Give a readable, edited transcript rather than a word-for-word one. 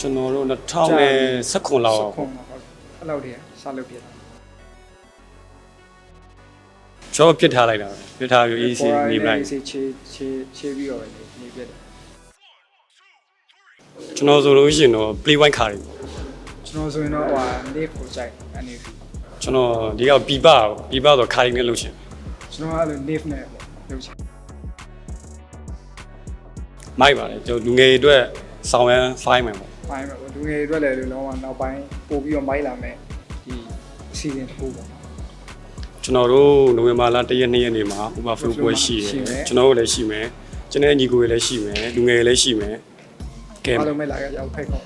ကျွန်တော်တို့2019လောက် အဲ့လောက်တည်းစလုပ်ပြတာ ကျွန်တော်ပြစ်ထားလိုက်တာပြစ်ထားပြီး easy နေပလိုက် ချေပြီးတော့နေပြတယ် ကျွန်တော်ဆိုလို့ရှိရင်တော့ play white ခါတွေ ကျွန်တော်ဆိုရင်တော့ဟိုနေကိုကြိုက်အနေနဲ့ ကျွန်တော်ဒီကပြပတော့ခါရင်းနဲ့လုပ်ချင် ကျွန်တော်အဲ့လို nave နဲ့ပေါ့လုပ်ချင် မိုက်ပါတယ်ကျွန်တော်လူငယ်တွေအတွက်ဆောင်းရမ်း fine မယ်ပေါ့ fine ပဲလူငယ်တွေအတွက်လည်းလုံးဝနောက်ပိုင်းပို့ပြီးတော့မိုက်လာမယ်ဒီအစီအစဉ်တစ်ခုပေါ့ ကျွန်တော်တို့နိုဝင်ဘာလ1ရက်2ရက်နေ့မှာ overflow ပွဲရှိတယ်ကျွန်တော်တို့လည်းရှိမယ်ကျွန်တော်ညီကိုတွေလည်းရှိမယ်လူငယ်တွေလည်းရှိမယ်ကဲ အားလုံးပဲလာကြအောင်ဖိတ်ခေါ်